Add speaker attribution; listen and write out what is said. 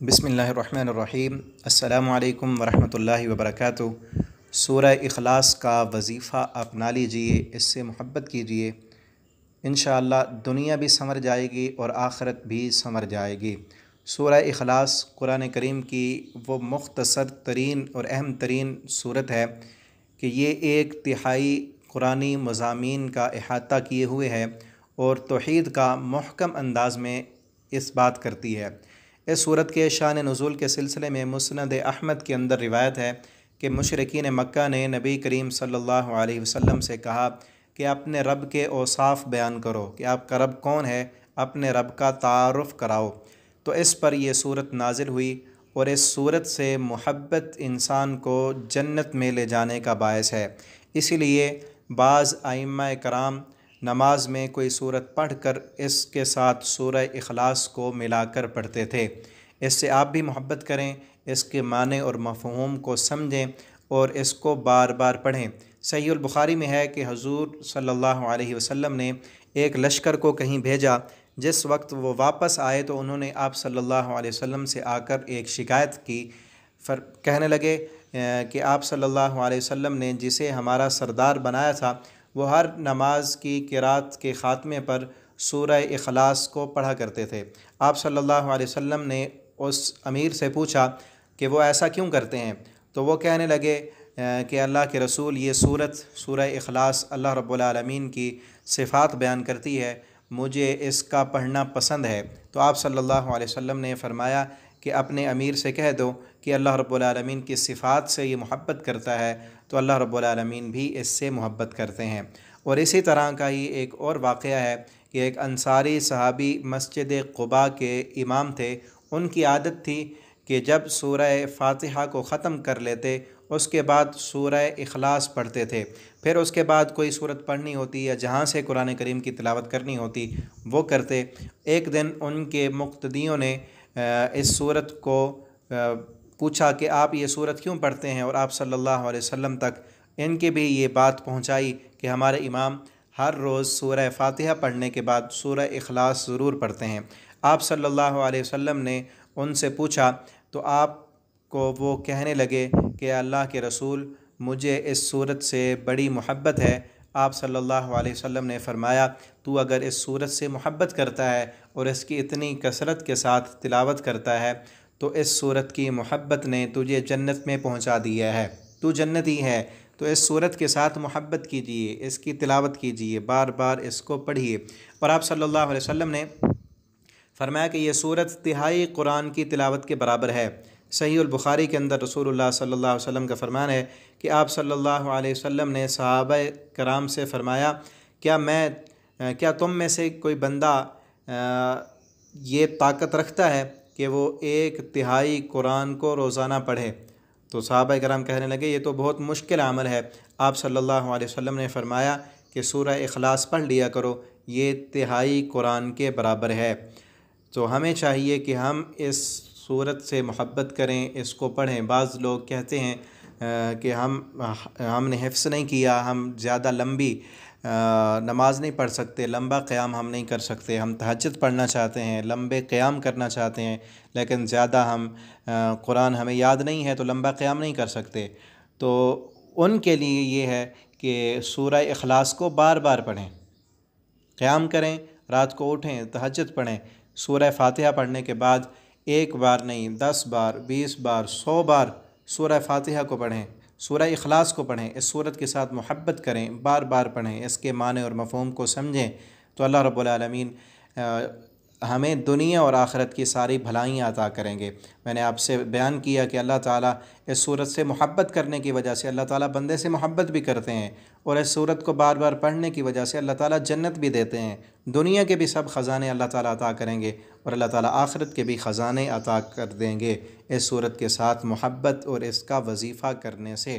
Speaker 1: बिस्मिल्लाहिर्रहमानिर्रहीम। अस्सलामु अलैकुम वरहमतुल्लाहि वबरकातुहू। सूरह इखलास का वजीफ़ा अपना लीजिए, इससे मोहब्बत कीजिए। इंशाअल्लाह दुनिया भी संवर जाएगी और आखिरत भी संवर जाएगी। सूरह इखलास कुरान करीम की वो मुख्तसर तरीन और अहम तरीन सूरत है कि ये एक तिहाई कुरानी मज़ामीन का अहाता किए हुए है और तौहीद का मुहकम अंदाज़ में इस बात करती है। इस सूरत के शान नुज़ूल के सिलसिले में मुस्नद अहमद के अंदर रिवायत है कि मुशरिकीन मक्का ने नबी करीम सल्लल्लाहु अलैहि वसल्लम से कहा कि अपने रब के औसाफ बयान करो कि आपका रब कौन है, अपने रब का तारुफ़ कराओ। तो इस पर यह सूरत नाजिल हुई और इस सूरत से मोहब्बत इंसान को जन्नत में ले जाने का बायस है। इसीलिए बाज़ आइम्मा कराम नमाज में कोई सूरत पढ़कर इसके साथ सूरह इखलास को मिलाकर पढ़ते थे। इससे आप भी मोहब्बत करें, इसके माने और मफ़हूम को समझें और इसको बार बार पढ़ें। सहीह अल बुखारी में है कि हुज़ूर सल्लल्लाहु अलैहि वसल्लम ने एक लश्कर को कहीं भेजा। जिस वक्त वो वापस आए तो उन्होंने आप सल्लल्लाहु अलैहि वसल्लम से आकर एक शिकायत की। कहने लगे कि आप सल्लल्लाहु अलैहि वसल्लम ने जिसे हमारा सरदार बनाया था वो हर नमाज की क़िरात के ख़ात्मे पर सूरह इखलास को पढ़ा करते थे। आप सल्लल्लाहु अलैहि वसल्लम ने उस अमीर से पूछा कि वो ऐसा क्यों करते हैं, तो वो कहने लगे कि अल्लाह के रसूल, ये सूरह इखलास अल्लाह रब्बुल आलमीन की सिफ़ात बयान करती है, मुझे इसका पढ़ना पसंद है। तो आप सल्लल्लाहु अलैहि वसल्लम ने फ़रमाया कि अपने अमीर से कह दो कि अल्लाह रब्बुल आलमीन की सिफ़ात से ये मोहब्बत करता है तो अल्लाह रब्बुल आलमीन भी इससे मोहब्बत करते हैं। और इसी तरह का ही एक और वाक़या है कि एक अंसारी सहाबी मस्जिद क़ुबा के इमाम थे। उनकी आदत थी कि जब सूरह फ़ातिहा को ख़त्म कर लेते उसके बाद सूरह इखलास पढ़ते थे। फिर उसके बाद कोई सूरत पढ़नी होती या जहाँ से कुरान करीम की तिलावत करनी होती वो करते। एक दिन उनके मुक़्तदियों ने इस सूरत को पूछा कि आप ये सूरत क्यों पढ़ते हैं, और आप सल्लल्लाहु अलैहि वसल्लम तक इनकी भी ये बात पहुँचाई कि हमारे इमाम हर रोज़ सूरह फ़ातिहा पढ़ने के बाद सूरह इखलास ज़रूर पढ़ते हैं। आप सल्लल्लाहु अलैहि वसल्लम ने उनसे पूछा तो आपको वो कहने लगे कि अल्लाह के रसूल, मुझे इस सूरत से बड़ी मोहब्बत है। आप सल्लल्लाहु अलैहि वसल्लम ने फ़रमाया, तू अगर इस सूरत से मोहब्बत करता है और इसकी इतनी कसरत के साथ तिलावत करता है तो इस सूरत की मोहब्बत ने तुझे जन्नत में पहुंचा दिया है, तू जन्नती है। तो इस सूरत के साथ मोहब्बत कीजिए, इसकी तिलावत कीजिए, बार बार इसको पढ़िए। और आप सल्लल्लाहु अलैहि वसल्लम ने फ़रमाया कि यह सूरत तिहाई कुरान की तिलावत के बराबर है। सहीह अल बुखारी के अंदर रसूलुल्लाह सल्लल्लाहु अलैहि वसल्लम का फ़रमान है कि आप सल्लल्लाहु अलैहि वसल्लम ने सहाबा कराम से फ़रमाया, क्या तुम में से कोई बंदा ये ताकत रखता है कि वो एक तिहाई कुरान को रोज़ाना पढ़े? तो सहाबा कराम कहने लगे, ये तो बहुत मुश्किल अमल है। आप सल्लल्लाहु अलैहि वसल्लम ने फ़रमाया कि सूरह इखलास पढ़ लिया करो, ये तिहाई कुरान के बराबर है। तो हमें चाहिए कि हम इस सूरत से मोहब्बत करें, इसको पढ़ें। बाज़ लोग कहते हैं कि हमने हिफ्ज़ नहीं किया, हम ज़्यादा लंबी नमाज नहीं पढ़ सकते, लंबा क़याम हम नहीं कर सकते। हम तहज्जुद पढ़ना चाहते हैं, लंबे क़याम करना चाहते हैं, लेकिन ज़्यादा हम कुरान हमें याद नहीं है तो लंबा क़याम नहीं कर सकते। तो उनके लिए ये है कि सूरह इखलास को बार बार पढ़ें, क़याम करें, रात को उठें, तहज्जुद पढ़ें। सूरह फ़ातिहा पढ़ने के बाद एक बार नहीं, 10 बार, 20 बार, 100 बार सूरह फ़ातिहा को पढ़ें, सूरह इखलास को पढ़ें। इस सूरत के साथ मोहब्बत करें, बार बार पढ़ें, इसके माने और मफ़हूम को समझें तो अल्लाह रब्बुल आलमीन हमें दुनिया और आखिरत की सारी भलाइयाँ अता करेंगे। मैंने आपसे बयान किया कि अल्लाह ताला इस सूरत से मोहब्बत करने की वजह से अल्लाह ताला बंदे से मोहब्बत भी करते हैं, और इस सूरत को बार बार पढ़ने की वजह से अल्लाह ताला जन्नत भी देते हैं। दुनिया के भी सब ख़ज़ाने अल्लाह ताला अता करेंगे और अल्लाह ताला आखिरत के भी ख़ज़ाने अता कर देंगे इस सूरत के साथ मोहब्बत और इसका वजीफ़ा करने से।